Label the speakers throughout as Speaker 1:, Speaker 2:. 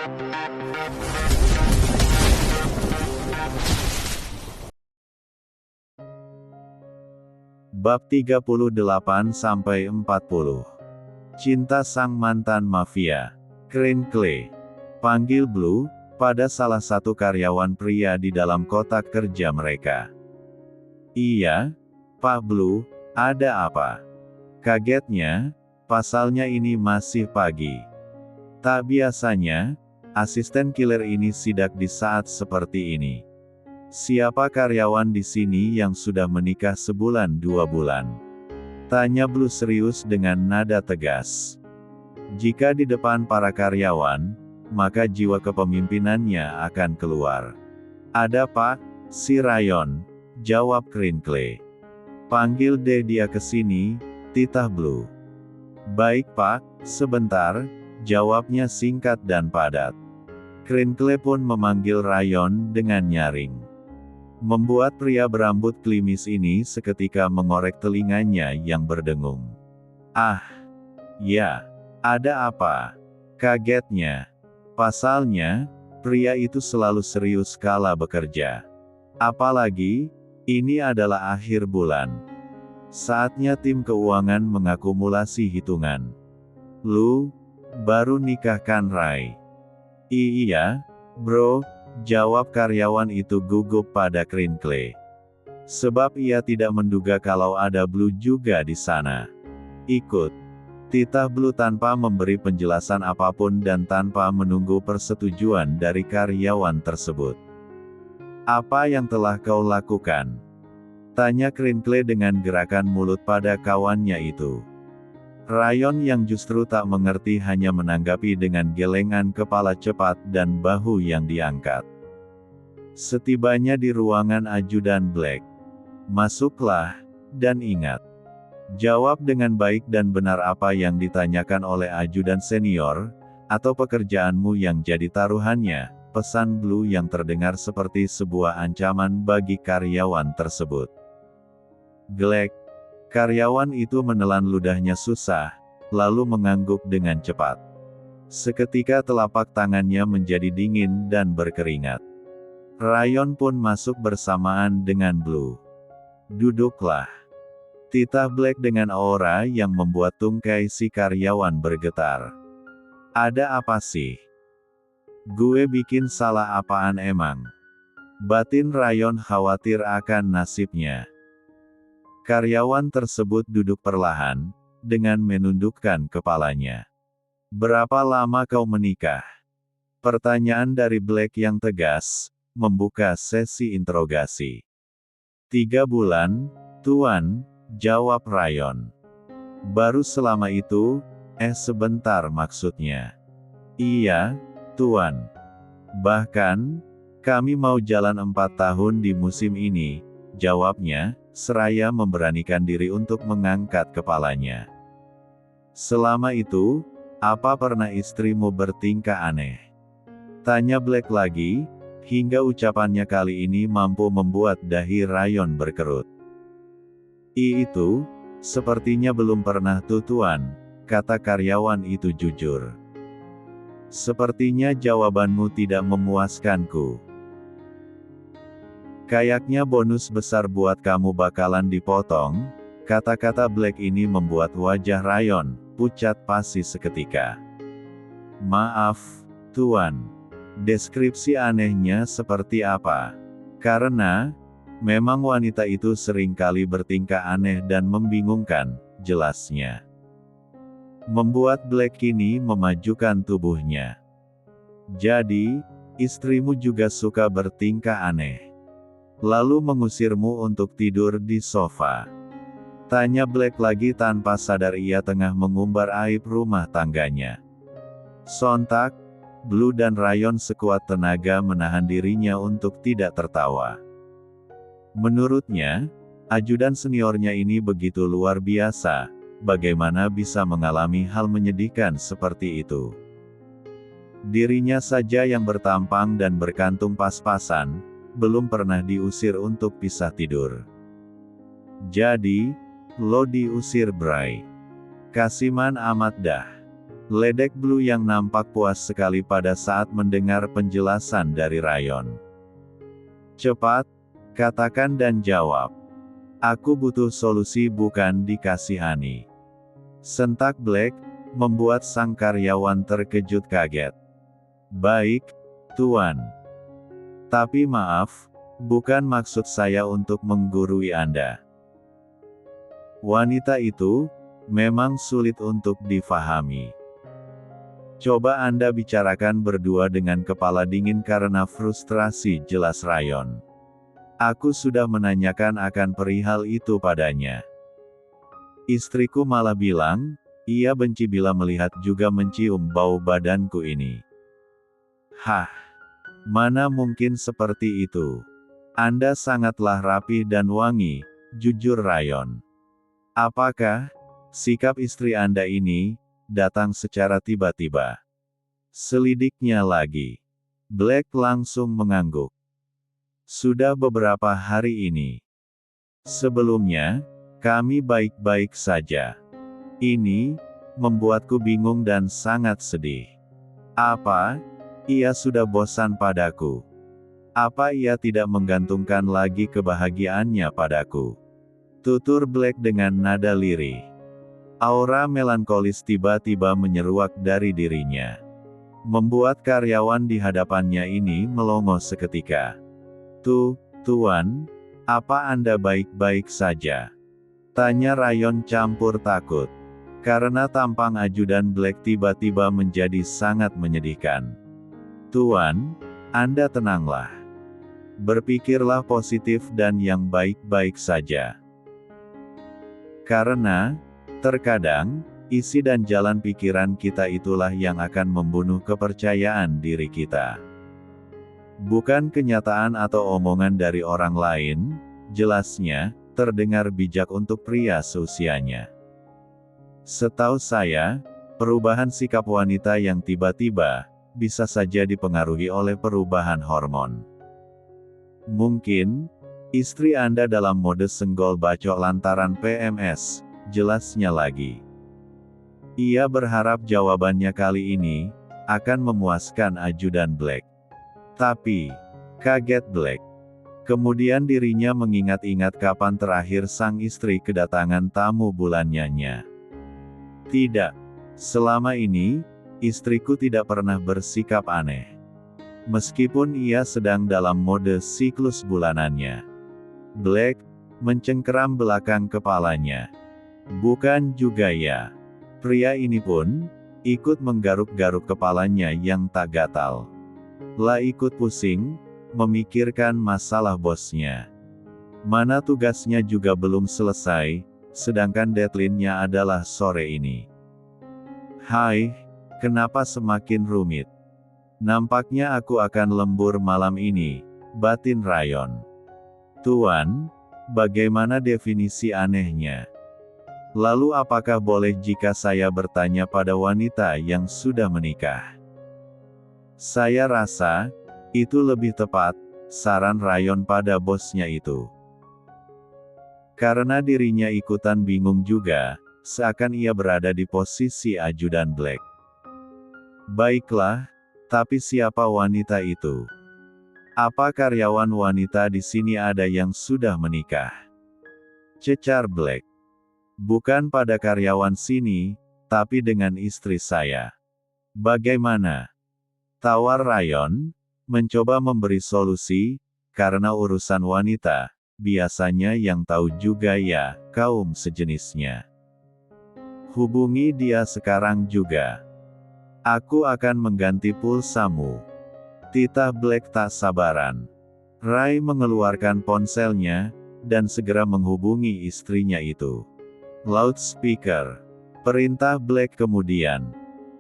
Speaker 1: Bab 38-40. Cinta sang mantan mafia. Crinkle. Panggil Blue, pada salah satu karyawan pria di dalam kotak kerja mereka. Iya, Pak Blue, ada apa? Kagetnya, pasalnya ini masih pagi. Tak biasanya, asisten killer ini sidak di saat seperti ini. Siapa karyawan di sini yang sudah menikah sebulan 2 bulan? Tanya Blue serius dengan nada tegas. Jika di depan para karyawan, maka jiwa kepemimpinannya akan keluar. Ada Pak, si Ryan, jawab Crinkle. Panggil deh dia ke sini, titah Blue. Baik Pak, sebentar, jawabnya singkat dan padat. Crinkle pun memanggil Ryan dengan nyaring. Membuat pria berambut klimis ini seketika mengorek telinganya yang berdengung. Ah, ya, ada apa? Kagetnya. Pasalnya, pria itu selalu serius kala bekerja. Apalagi, ini adalah akhir bulan. Saatnya tim keuangan mengakumulasi hitungan. Lu, baru nikah kan Ray? Iya, bro. Jawab karyawan itu gugup pada Crinkle. Sebab ia tidak menduga kalau ada Blue juga di sana. Ikut. Titah Blue tanpa memberi penjelasan apapun dan tanpa menunggu persetujuan dari karyawan tersebut. Apa yang telah kau lakukan? Tanya Crinkle dengan gerakan mulut pada kawannya itu. Ryan yang justru tak mengerti hanya menanggapi dengan gelengan kepala cepat dan bahu yang diangkat. Setibanya di ruangan ajudan Black. Masuklah, dan ingat. Jawab dengan baik dan benar apa yang ditanyakan oleh ajudan senior, atau pekerjaanmu yang jadi taruhannya, pesan Blue yang terdengar seperti sebuah ancaman bagi karyawan tersebut. Black. Karyawan itu menelan ludahnya susah, lalu mengangguk dengan cepat. Seketika telapak tangannya menjadi dingin dan berkeringat. Ryan pun masuk bersamaan dengan Blue. Duduklah. Titah Black dengan aura yang membuat tungkai si karyawan bergetar. Ada apa sih? Gue bikin salah apaan emang? Batin Ryan khawatir akan nasibnya. Karyawan tersebut duduk perlahan, dengan menundukkan kepalanya. Berapa lama kau menikah? Pertanyaan dari Black yang tegas, membuka sesi interogasi. 3 bulan, Tuan, jawab Ryan. Baru selama itu, sebentar maksudnya. Iya, Tuan. Bahkan, kami mau jalan 4 tahun di musim ini, jawabnya, seraya memberanikan diri untuk mengangkat kepalanya. Selama itu, apa pernah istrimu bertingkah aneh? Tanya Black lagi, hingga ucapannya kali ini mampu membuat dahi Ryan berkerut. Itu, sepertinya belum pernah Tuan, kata karyawan itu jujur. Sepertinya jawabanmu tidak memuaskanku. Kayaknya bonus besar buat kamu bakalan dipotong, kata-kata Black ini membuat wajah Ryan pucat pasi seketika. Maaf, Tuan. Deskripsi anehnya seperti apa? Karena, memang wanita itu seringkali bertingkah aneh dan membingungkan, jelasnya. Membuat Black kini memajukan tubuhnya. Jadi, istrimu juga suka bertingkah aneh. Lalu mengusirmu untuk tidur di sofa. Tanya Black lagi tanpa sadar ia tengah mengumbar aib rumah tangganya. Sontak, Blue dan Ryan sekuat tenaga menahan dirinya untuk tidak tertawa. Menurutnya, ajudan seniornya ini begitu luar biasa, bagaimana bisa mengalami hal menyedihkan seperti itu. Dirinya saja yang bertampang dan berkantung pas-pasan, belum pernah diusir untuk pisah tidur. Jadi, lo diusir Bray. Kasiman amat dah. Ledek Blue yang nampak puas sekali pada saat mendengar penjelasan dari Rayon. Cepat, katakan dan jawab. Aku butuh solusi bukan dikasihani. Sentak Black, membuat sang karyawan terkejut kaget. Baik, Tuan. Tapi maaf, bukan maksud saya untuk menggurui Anda. Wanita itu, memang sulit untuk difahami. Coba Anda bicarakan berdua dengan kepala dingin karena frustrasi, jelas Rayon. Aku sudah menanyakan akan perihal itu padanya. Istriku malah bilang, ia benci bila melihat juga mencium bau badanku ini. Hah, mana mungkin seperti itu. Anda sangatlah rapi dan wangi, jujur Rayon. Apakah sikap istri Anda ini datang secara tiba-tiba? Selidiknya lagi. Black langsung mengangguk. Sudah beberapa hari ini. Sebelumnya, kami baik-baik saja. Ini membuatku bingung dan sangat sedih. Apa? Ia sudah bosan padaku. Apa ia tidak menggantungkan lagi kebahagiaannya padaku? Tutur Black dengan nada lirih. Aura melankolis tiba-tiba menyeruak dari dirinya. Membuat karyawan di hadapannya ini melongo seketika. Tuan, apa Anda baik-baik saja? Tanya Rayon campur takut. Karena tampang ajudan Black tiba-tiba menjadi sangat menyedihkan. Tuan, Anda tenanglah. Berpikirlah positif dan yang baik-baik saja. Karena, terkadang, isi dan jalan pikiran kita itulah yang akan membunuh kepercayaan diri kita. Bukan kenyataan atau omongan dari orang lain, jelasnya, terdengar bijak untuk pria seusianya. Setahu saya, perubahan sikap wanita yang tiba-tiba, bisa saja dipengaruhi oleh perubahan hormon. Mungkin, istri Anda dalam mode senggol bacok lantaran PMS, jelasnya lagi. Ia berharap jawabannya kali ini, akan memuaskan ajudan Black. Tapi, kaget Black. Kemudian dirinya mengingat-ingat kapan terakhir sang istri kedatangan tamu bulanannya. Tidak. Selama ini, istriku tidak pernah bersikap aneh. Meskipun ia sedang dalam mode siklus bulanannya. Black mencengkeram belakang kepalanya. Bukan juga ya. Pria ini pun ikut menggaruk-garuk kepalanya yang tak gatal. Lah ikut pusing, memikirkan masalah bosnya. Mana tugasnya juga belum selesai, sedangkan deadline-nya adalah sore ini. Hai, kenapa semakin rumit? Nampaknya aku akan lembur malam ini, batin Rayon. Tuan, bagaimana definisi anehnya? Lalu apakah boleh jika saya bertanya pada wanita yang sudah menikah? Saya rasa, itu lebih tepat, saran Rayon pada bosnya itu. Karena dirinya ikutan bingung juga, seakan ia berada di posisi ajudan Black. Baiklah, tapi siapa wanita itu? Apa karyawan wanita di sini ada yang sudah menikah? Cecar Black. Bukan pada karyawan sini, tapi dengan istri saya. Bagaimana? Tawar Rayon, mencoba memberi solusi, karena urusan wanita, biasanya yang tahu juga ya, kaum sejenisnya. Hubungi dia sekarang juga. Aku akan mengganti pulsamu. Titah Black tak sabaran. Ray mengeluarkan ponselnya, dan segera menghubungi istrinya itu. Loudspeaker. Perintah Black kemudian.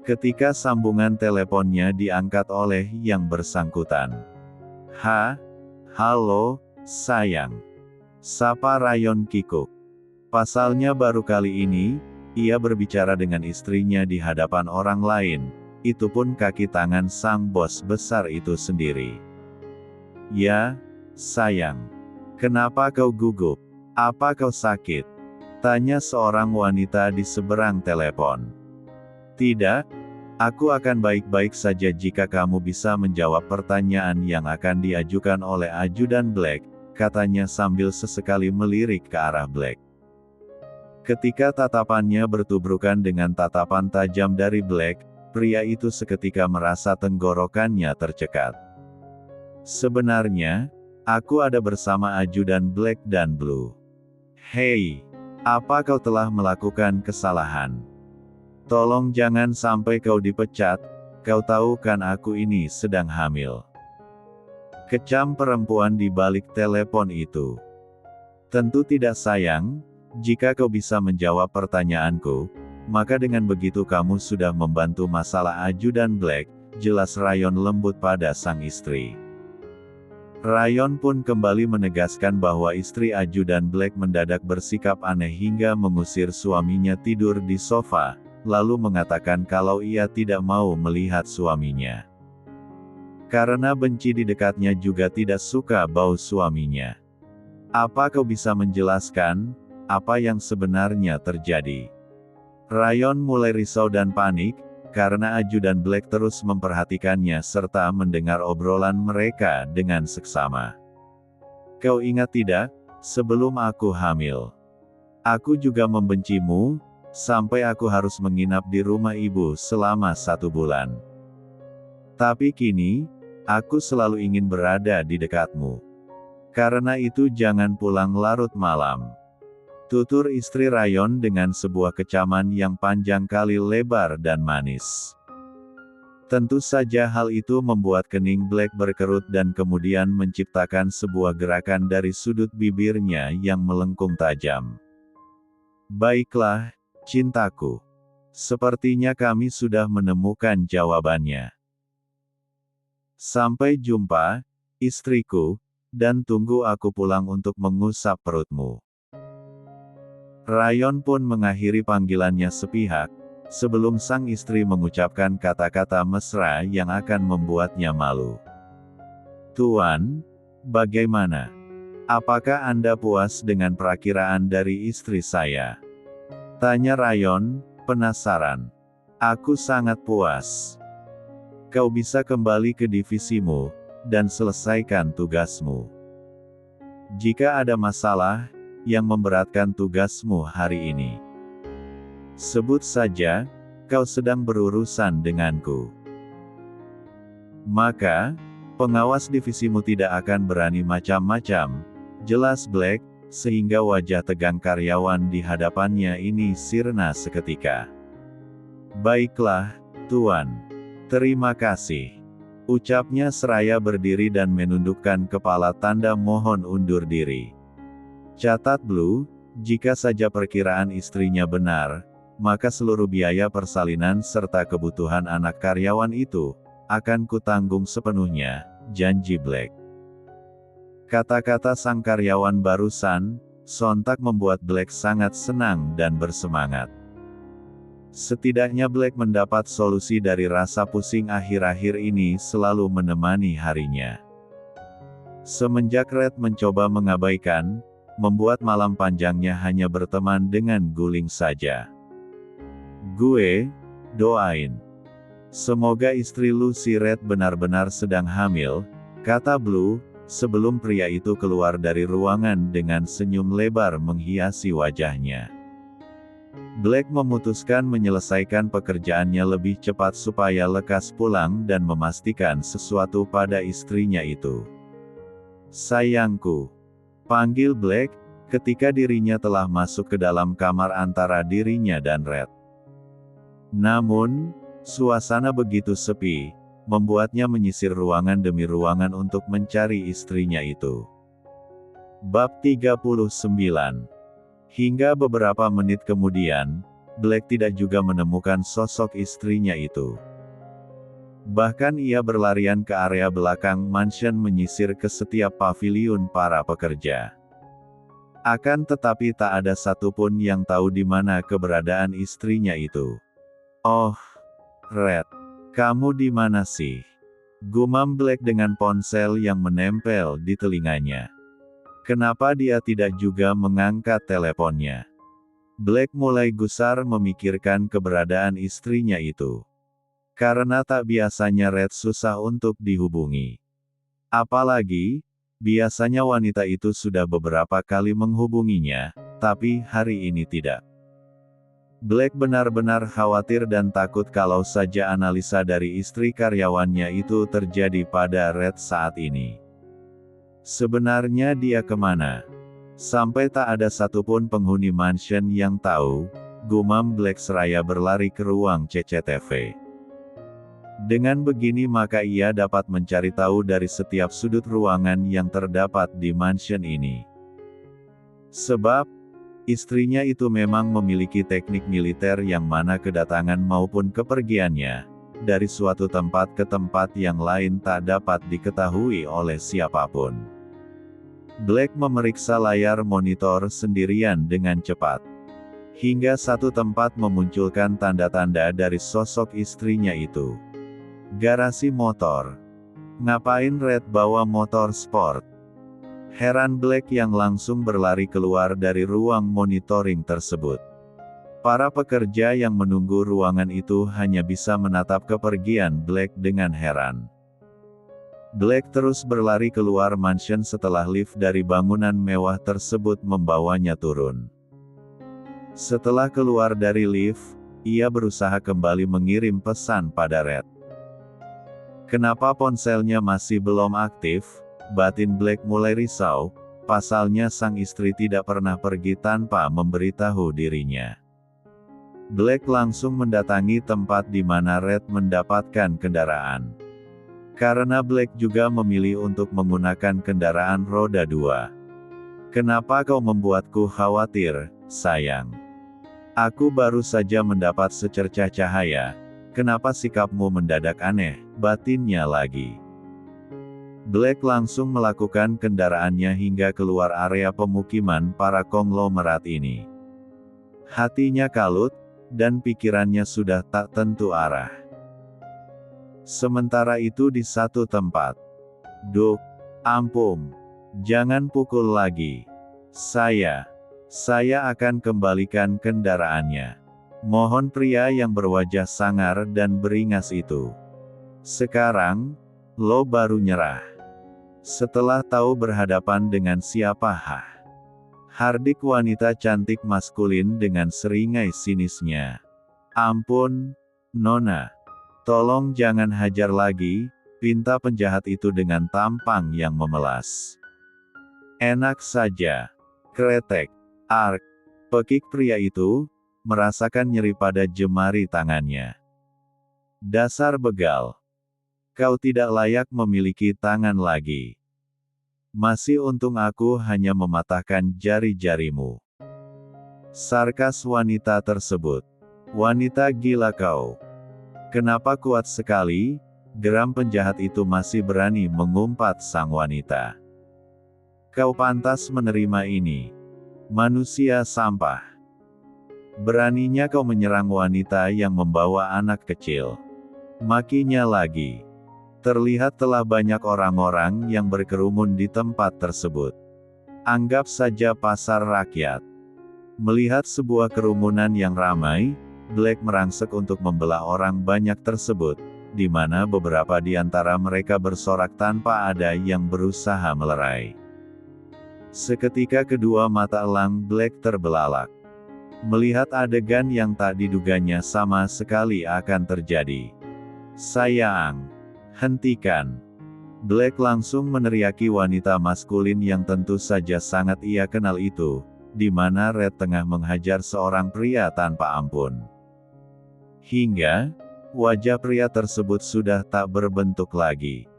Speaker 1: Ketika sambungan teleponnya diangkat oleh yang bersangkutan. Halo, sayang. Sapa Rayon kikuk. Pasalnya baru kali ini, ia berbicara dengan istrinya di hadapan orang lain, itu pun kaki tangan sang bos besar itu sendiri. Ya, sayang. Kenapa kau gugup? Apa kau sakit? Tanya seorang wanita di seberang telepon. Tidak, Aku akan baik-baik saja jika kamu bisa menjawab pertanyaan yang akan diajukan oleh ajudan Black, katanya sambil sesekali melirik ke arah Black. Ketika tatapannya bertubrukan dengan tatapan tajam dari Black, pria itu seketika merasa tenggorokannya tercekat. Sebenarnya, aku ada bersama ajudan Black dan Blue. Hei, apa kau telah melakukan kesalahan? Tolong jangan sampai kau dipecat, kau tahu kan aku ini sedang hamil. Kecam perempuan di balik telepon itu. Tentu tidak sayang, jika kau bisa menjawab pertanyaanku, maka dengan begitu kamu sudah membantu masalah ajudan Black, jelas Rayon lembut pada sang istri. Rayon pun kembali menegaskan bahwa istri ajudan Black mendadak bersikap aneh hingga mengusir suaminya tidur di sofa, lalu mengatakan kalau ia tidak mau melihat suaminya. Karena benci di dekatnya juga tidak suka bau suaminya. Apa kau bisa menjelaskan, apa yang sebenarnya terjadi? Rayon mulai risau dan panik, karena ajudan Black terus memperhatikannya serta mendengar obrolan mereka dengan seksama. Kau ingat tidak, sebelum aku hamil, aku juga membencimu, sampai aku harus menginap di rumah ibu selama 1 bulan. Tapi kini, aku selalu ingin berada di dekatmu. Karena itu jangan pulang larut malam. Tutur istri Rayon dengan sebuah kecaman yang panjang kali lebar dan manis. Tentu saja hal itu membuat kening Black berkerut dan kemudian menciptakan sebuah gerakan dari sudut bibirnya yang melengkung tajam. Baiklah, cintaku. Sepertinya kami sudah menemukan jawabannya. Sampai jumpa, istriku, dan tunggu aku pulang untuk mengusap perutmu. Rayon pun mengakhiri panggilannya sepihak, sebelum sang istri mengucapkan kata-kata mesra yang akan membuatnya malu. Tuan, bagaimana? Apakah Anda puas dengan perakiraan dari istri saya? Tanya Rayon, penasaran. Aku sangat puas. Kau bisa kembali ke divisimu, dan selesaikan tugasmu. Jika ada masalah, yang memberatkan tugasmu hari ini, sebut saja, kau sedang berurusan denganku. Maka, pengawas divisimu tidak akan berani macam-macam, jelas Black, sehingga wajah tegang karyawan di hadapannya ini sirna seketika. Baiklah, Tuan. Terima kasih. Ucapnya seraya berdiri dan menundukkan kepala tanda mohon undur diri. Catat Blue, jika saja perkiraan istrinya benar, maka seluruh biaya persalinan serta kebutuhan anak karyawan itu, akan kutanggung sepenuhnya, janji Black. Kata-kata sang karyawan barusan, sontak membuat Black sangat senang dan bersemangat. Setidaknya Black mendapat solusi dari rasa pusing akhir-akhir ini selalu menemani harinya. Semenjak Red mencoba mengabaikan, membuat malam panjangnya hanya berteman dengan guling saja. Gue doain. Semoga istri lu si Red benar-benar sedang hamil, kata Blue, sebelum pria itu keluar dari ruangan dengan senyum lebar menghiasi wajahnya. Black memutuskan menyelesaikan pekerjaannya lebih cepat supaya lekas pulang dan memastikan sesuatu pada istrinya itu. Sayangku, panggil Black, ketika dirinya telah masuk ke dalam kamar antara dirinya dan Red. Namun, suasana begitu sepi, membuatnya menyisir ruangan demi ruangan untuk mencari istrinya itu. Bab 39. Hingga beberapa menit kemudian, Black tidak juga menemukan sosok istrinya itu. Bahkan ia berlarian ke area belakang mansion menyisir ke setiap paviliun para pekerja. Akan tetapi tak ada satupun yang tahu di mana keberadaan istrinya itu. Oh, Red. Kamu di mana sih? Gumam Black dengan ponsel yang menempel di telinganya. Kenapa dia tidak juga mengangkat teleponnya? Black mulai gusar memikirkan keberadaan istrinya itu. Karena tak biasanya Red susah untuk dihubungi. Apalagi, biasanya wanita itu sudah beberapa kali menghubunginya, tapi hari ini tidak. Black benar-benar khawatir dan takut kalau saja analisa dari istri karyawannya itu terjadi pada Red saat ini. Sebenarnya dia kemana? Sampai tak ada satupun penghuni mansion yang tahu, gumam Black seraya berlari ke ruang CCTV. Dengan begini maka ia dapat mencari tahu dari setiap sudut ruangan yang terdapat di mansion ini. Sebab, istrinya itu memang memiliki teknik militer yang mana kedatangan maupun kepergiannya, dari suatu tempat ke tempat yang lain tak dapat diketahui oleh siapapun. Black memeriksa layar monitor sendirian dengan cepat. Hingga satu tempat memunculkan tanda-tanda dari sosok istrinya itu. Garasi motor. Ngapain Red bawa motor sport? Heran Black yang langsung berlari keluar dari ruang monitoring tersebut. Para pekerja yang menunggu ruangan itu hanya bisa menatap kepergian Black dengan heran. Black terus berlari keluar mansion setelah lift dari bangunan mewah tersebut membawanya turun. Setelah keluar dari lift, ia berusaha kembali mengirim pesan pada Red. Kenapa ponselnya masih belum aktif? Batin Black mulai risau, pasalnya sang istri tidak pernah pergi tanpa memberitahu dirinya. Black langsung mendatangi tempat di mana Red mendapatkan kendaraan. Karena Black juga memilih untuk menggunakan kendaraan roda 2. Kenapa kau membuatku khawatir, sayang? Aku baru saja mendapat secercah cahaya, kenapa sikapmu mendadak aneh, batinnya lagi. Black langsung melakukan kendaraannya hingga keluar area pemukiman para konglomerat ini. Hatinya kalut, dan pikirannya sudah tak tentu arah. Sementara itu di satu tempat. Duk, ampun, jangan pukul lagi. Saya akan kembalikan kendaraannya. Mohon pria yang berwajah sangar dan beringas itu. Sekarang, lo baru nyerah. Setelah tahu berhadapan dengan siapa hardik wanita cantik maskulin dengan seringai sinisnya. Ampun, Nona. Tolong jangan hajar lagi, pinta penjahat itu dengan tampang yang memelas. Enak saja. Kretek. Ark. Pekik pria itu, merasakan nyeri pada jemari tangannya. Dasar begal. Kau tidak layak memiliki tangan lagi. Masih untung aku hanya mematahkan jari-jarimu. Sarkas wanita tersebut. Wanita gila kau. Kenapa kuat sekali? Geram penjahat itu masih berani mengumpat sang wanita. Kau pantas menerima ini. Manusia sampah. Beraninya kau menyerang wanita yang membawa anak kecil. Makinya lagi. Terlihat telah banyak orang-orang yang berkerumun di tempat tersebut. Anggap saja pasar rakyat. Melihat sebuah kerumunan yang ramai, Black merangsek untuk membelah orang banyak tersebut, di mana beberapa di antara mereka bersorak tanpa ada yang berusaha melerai. Seketika kedua mata elang Black terbelalak. Melihat adegan yang tak diduganya sama sekali akan terjadi. Sayang. Hentikan. Black langsung meneriaki wanita maskulin yang tentu saja sangat ia kenal itu, di mana Red tengah menghajar seorang pria tanpa ampun. Hingga, wajah pria tersebut sudah tak berbentuk lagi.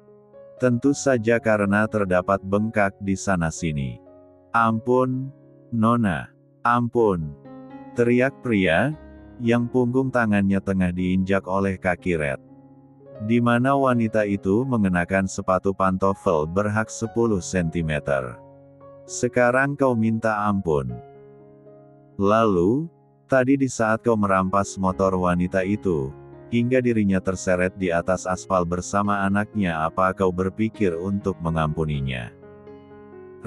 Speaker 1: Tentu saja karena terdapat bengkak di sana-sini. Ampun, Nona. Ampun. Teriak pria, yang punggung tangannya tengah diinjak oleh kaki Red. Di mana wanita itu mengenakan sepatu pantofel berhak 10 cm. Sekarang kau minta ampun. Lalu, tadi di saat kau merampas motor wanita itu, hingga dirinya terseret di atas aspal bersama anaknya, apa kau berpikir untuk mengampuninya?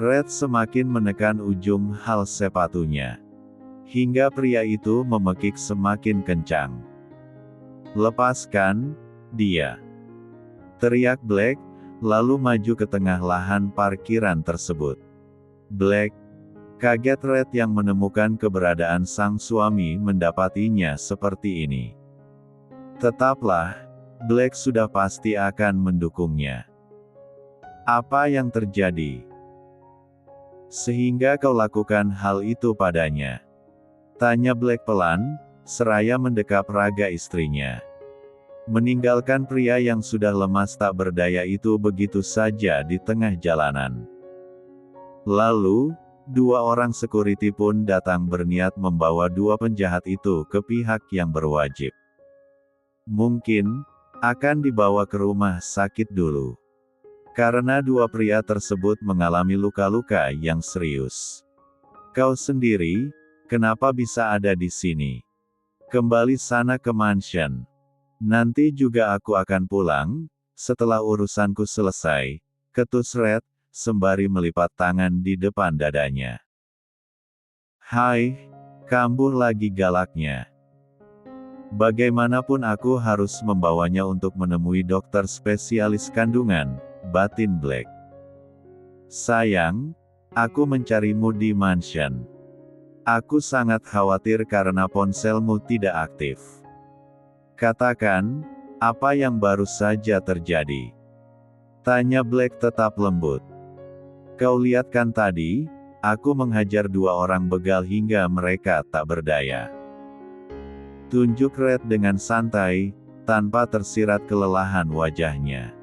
Speaker 1: Red semakin menekan ujung hal sepatunya. Hingga pria itu memekik semakin kencang. Lepaskan dia!" teriak Black, lalu maju ke tengah lahan parkiran tersebut. Black kaget Red yang menemukan keberadaan sang suami mendapatinya seperti ini. "Tetaplah, Black sudah pasti akan mendukungnya. Apa yang terjadi sehingga kau lakukan hal itu padanya?" tanya Black pelan, seraya mendekap raga istrinya. Meninggalkan pria yang sudah lemas tak berdaya itu begitu saja di tengah jalanan. Lalu, 2 orang security pun datang berniat membawa 2 penjahat itu ke pihak yang berwajib. Mungkin akan dibawa ke rumah sakit dulu, karena 2 pria tersebut mengalami luka-luka yang serius. "Kau sendiri, kenapa bisa ada di sini? Kembali sana ke mansion. Nanti juga aku akan pulang, setelah urusanku selesai," ketus Red, sembari melipat tangan di depan dadanya. "Hai, kambuh lagi galaknya. Bagaimanapun aku harus membawanya untuk menemui dokter spesialis kandungan," batin Black. "Sayang, aku mencarimu di mansion. Aku sangat khawatir karena ponselmu tidak aktif. Katakan, apa yang baru saja terjadi?" tanya Black tetap lembut. "Kau lihat kan tadi, aku menghajar 2 orang begal hingga mereka tak berdaya," tunjuk Red dengan santai, tanpa tersirat kelelahan wajahnya.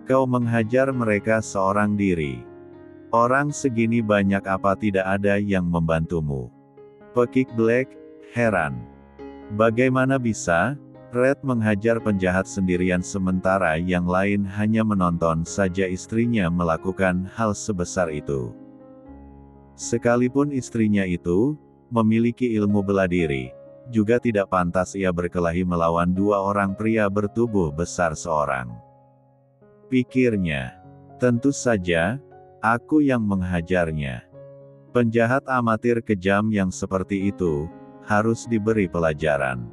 Speaker 1: "Kau menghajar mereka seorang diri? Orang segini banyak apa tidak ada yang membantumu?" pekik Black, heran. Bagaimana bisa Red menghajar penjahat sendirian sementara yang lain hanya menonton saja istrinya melakukan hal sebesar itu. Sekalipun istrinya itu memiliki ilmu bela diri, juga tidak pantas ia berkelahi melawan 2 orang pria bertubuh besar seorang. Pikirnya, tentu saja aku yang menghajarnya. Penjahat amatir kejam yang seperti itu harus diberi pelajaran.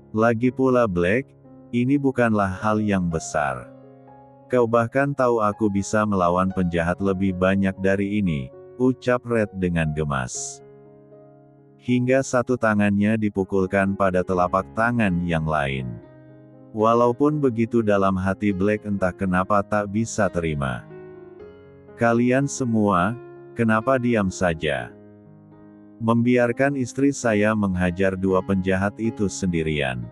Speaker 1: Lagi pula Black, ini bukanlah hal yang besar. Kau bahkan tahu aku bisa melawan penjahat lebih banyak dari ini, ucap Red dengan gemas. Hingga satu tangannya dipukulkan pada telapak tangan yang lain. Walaupun begitu dalam hati Black entah kenapa tak bisa terima. "Kalian semua, kenapa diam saja? Membiarkan istri saya menghajar 2 penjahat itu sendirian,"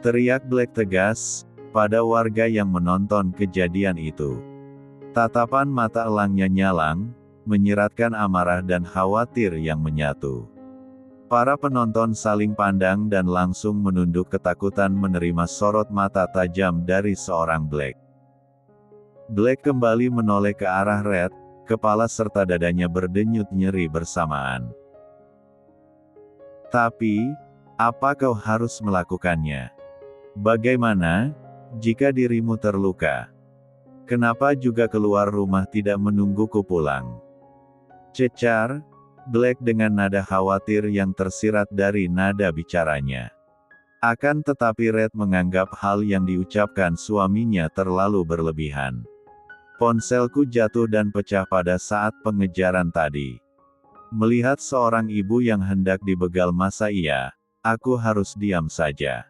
Speaker 1: teriak Black tegas, pada warga yang menonton kejadian itu. Tatapan mata elangnya nyalang, menyiratkan amarah dan khawatir yang menyatu. Para penonton saling pandang dan langsung menunduk ketakutan menerima sorot mata tajam dari seorang Black. Black kembali menoleh ke arah Red, kepala serta dadanya berdenyut nyeri bersamaan. "Tapi, apa kau harus melakukannya? Bagaimana jika dirimu terluka? Kenapa juga keluar rumah tidak menungguku pulang?" cecar Black dengan nada khawatir yang tersirat dari nada bicaranya. Akan tetapi Red menganggap hal yang diucapkan suaminya terlalu berlebihan. "Ponselku jatuh dan pecah pada saat pengejaran tadi. Melihat seorang ibu yang hendak dibegal masa iya, aku harus diam saja.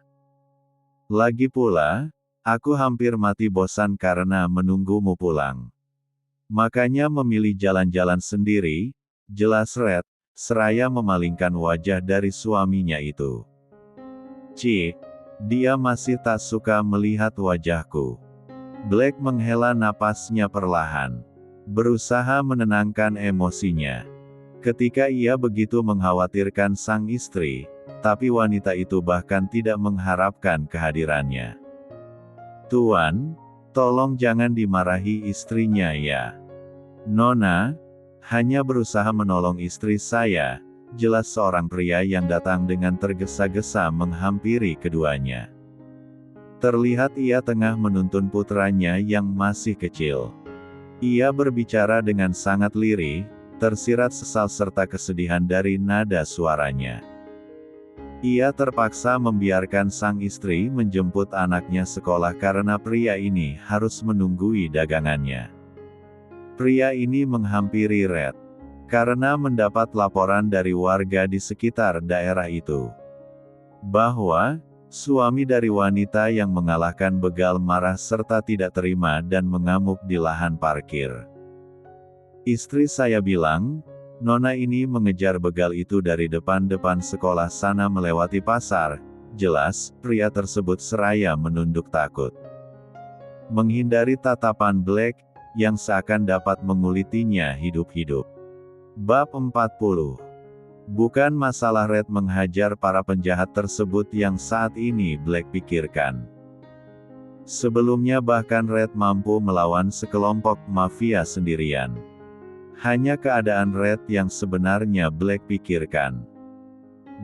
Speaker 1: Lagi pula, aku hampir mati bosan karena menunggumu pulang. Makanya memilih jalan-jalan sendiri," jelas Red, seraya memalingkan wajah dari suaminya itu. "Cih, dia masih tak suka melihat wajahku." Black menghela napasnya perlahan, berusaha menenangkan emosinya. Ketika ia begitu mengkhawatirkan sang istri, tapi wanita itu bahkan tidak mengharapkan kehadirannya. "Tuan, tolong jangan dimarahi istrinya ya. Nona hanya berusaha menolong istri saya," jelas seorang pria yang datang dengan tergesa-gesa menghampiri keduanya. Terlihat ia tengah menuntun putranya yang masih kecil. Ia berbicara dengan sangat lirih, tersirat sesal serta kesedihan dari nada suaranya. Ia terpaksa membiarkan sang istri menjemput anaknya sekolah karena pria ini harus menunggui dagangannya. Pria ini menghampiri Red karena mendapat laporan dari warga di sekitar daerah itu bahwa suami dari wanita yang mengalahkan begal marah serta tidak terima dan mengamuk di lahan parkir. Istri saya bilang, Nona ini mengejar begal itu dari depan sekolah sana melewati pasar. Jelas, pria tersebut seraya menunduk takut. Menghindari tatapan Black, yang seakan dapat mengulitinya hidup-hidup. Bab 40. Bukan masalah Red menghajar para penjahat tersebut yang saat ini Black pikirkan. Sebelumnya bahkan Red mampu melawan sekelompok mafia sendirian. Hanya keadaan Red yang sebenarnya Black pikirkan.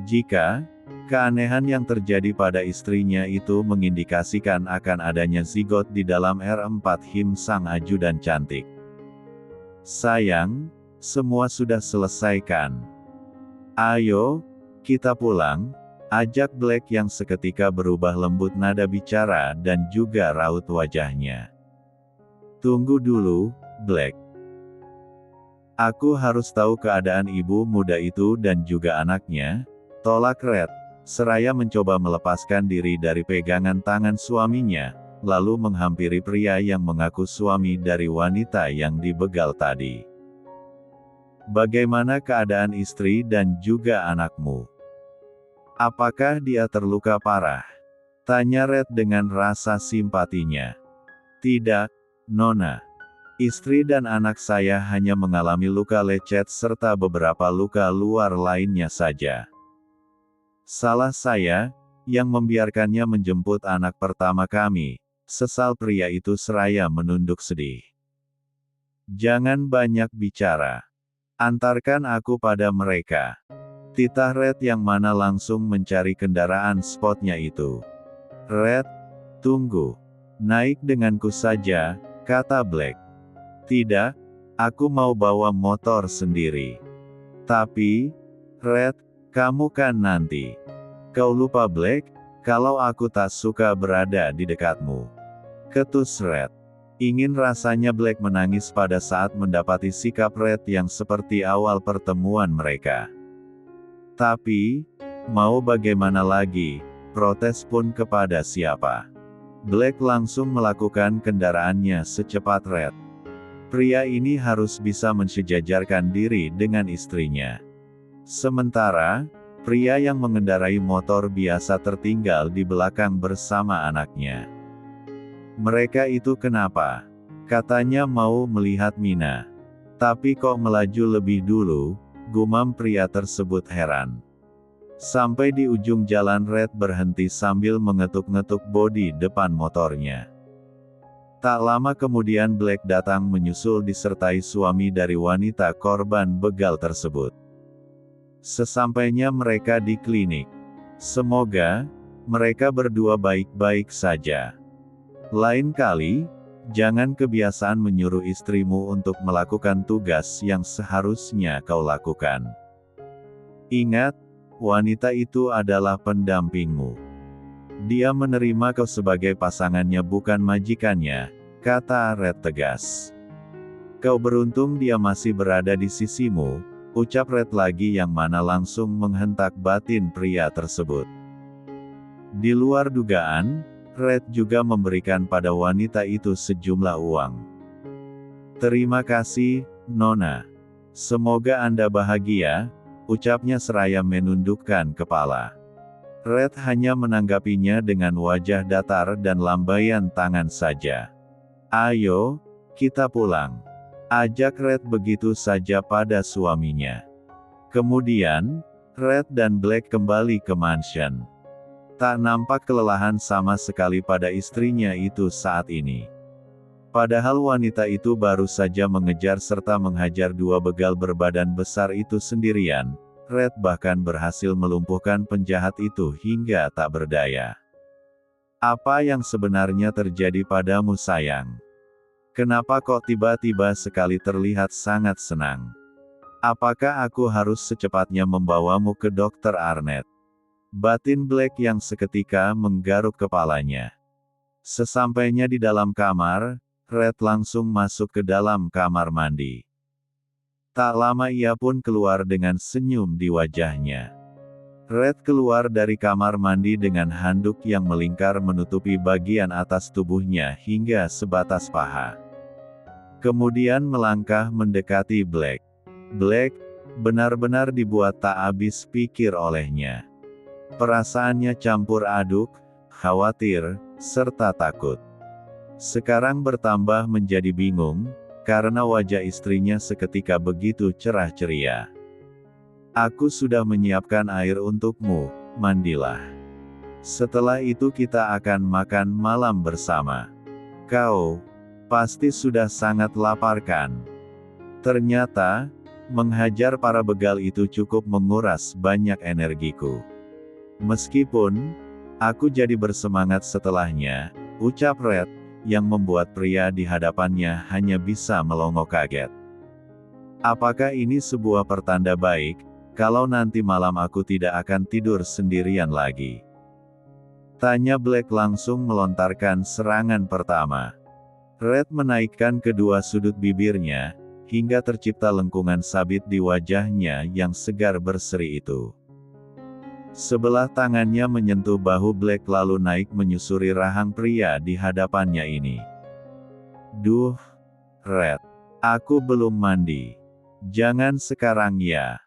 Speaker 1: Jika keanehan yang terjadi pada istrinya itu mengindikasikan akan adanya zigot di dalam R4 Him sang ajudan cantik. Sayang, semua sudah selesaikan. Ayo, kita pulang, ajak Black yang seketika berubah lembut nada bicara dan juga raut wajahnya. Tunggu dulu, Black. Aku harus tahu keadaan ibu muda itu dan juga anaknya, tolak Red, seraya mencoba melepaskan diri dari pegangan tangan suaminya, lalu menghampiri pria yang mengaku suami dari wanita yang dibegal tadi. Bagaimana keadaan istri dan juga anakmu? Apakah dia terluka parah? Tanya Red dengan rasa simpatinya. Tidak, Nona. Istri dan anak saya hanya mengalami luka lecet serta beberapa luka luar lainnya saja. Salah saya, yang membiarkannya menjemput anak pertama kami, sesal pria itu seraya menunduk sedih. Jangan banyak bicara. Antarkan aku pada mereka. Titah Red yang mana langsung mencari kendaraan spotnya itu. Red, tunggu. Naik denganku saja, kata Black. Tidak, aku mau bawa motor sendiri. Tapi, Red, kamu kan nanti. Kau lupa Black, kalau aku tak suka berada di dekatmu. Ketus Red. Ingin rasanya Black menangis pada saat mendapati sikap Red yang seperti awal pertemuan mereka. Tapi, mau bagaimana lagi, protes pun kepada siapa. Black langsung melakukan kendaraannya secepat Red. Pria ini harus bisa mensejajarkan diri dengan istrinya. Sementara, pria yang mengendarai motor biasa tertinggal di belakang bersama anaknya. Mereka itu kenapa? Katanya mau melihat Mina. Tapi kok melaju lebih dulu, gumam pria tersebut heran. Sampai di ujung jalan Red berhenti sambil mengetuk-ngetuk bodi depan motornya. Tak lama kemudian Black datang menyusul disertai suami dari wanita korban begal tersebut. Sesampainya mereka di klinik. Semoga mereka berdua baik-baik saja. Lain kali, jangan kebiasaan menyuruh istrimu untuk melakukan tugas yang seharusnya kau lakukan. Ingat, wanita itu adalah pendampingmu. Dia menerima kau sebagai pasangannya bukan majikannya, kata Red tegas. Kau beruntung dia masih berada di sisimu, ucap Red lagi yang mana langsung menghentak batin pria tersebut. Di luar dugaan, Red juga memberikan pada wanita itu sejumlah uang. Terima kasih, Nona. Semoga Anda bahagia, ucapnya seraya menundukkan kepala. Red hanya menanggapinya dengan wajah datar dan lambaian tangan saja. Ayo, kita pulang. Ajak Red begitu saja pada suaminya. Kemudian, Red dan Black kembali ke mansion. Tak nampak kelelahan sama sekali pada istrinya itu saat ini. Padahal wanita itu baru saja mengejar serta menghajar dua begal berbadan besar itu sendirian. Red bahkan berhasil melumpuhkan penjahat itu hingga tak berdaya. Apa yang sebenarnya terjadi padamu sayang? Kenapa kok tiba-tiba sekali terlihat sangat senang? Apakah aku harus secepatnya membawamu ke Dr. Arnett? Batin Black yang seketika menggaruk kepalanya. Sesampainya di dalam kamar, Red langsung masuk ke dalam kamar mandi. Tak lama ia pun keluar dengan senyum di wajahnya. Red keluar dari kamar mandi dengan handuk yang melingkar menutupi bagian atas tubuhnya hingga sebatas paha. Kemudian melangkah mendekati Black. Black benar-benar dibuat tak habis pikir olehnya. Perasaannya campur aduk, khawatir, serta takut. Sekarang bertambah menjadi bingung, karena wajah istrinya seketika begitu cerah ceria. Aku sudah menyiapkan air untukmu, mandilah. Setelah itu kita akan makan malam bersama. Kau pasti sudah sangat lapar kan? Ternyata, menghajar para begal itu cukup menguras banyak energiku. Meskipun, aku jadi bersemangat setelahnya, ucap Red, yang membuat pria di hadapannya hanya bisa melongo kaget. Apakah ini sebuah pertanda baik, kalau nanti malam aku tidak akan tidur sendirian lagi? Tanya Black langsung melontarkan serangan pertama. Red menaikkan kedua sudut bibirnya, hingga tercipta lengkungan sabit di wajahnya yang segar berseri itu. Sebelah tangannya menyentuh bahu Black lalu naik menyusuri rahang pria di hadapannya ini. Duh, Red. Aku belum mandi. Jangan sekarang ya.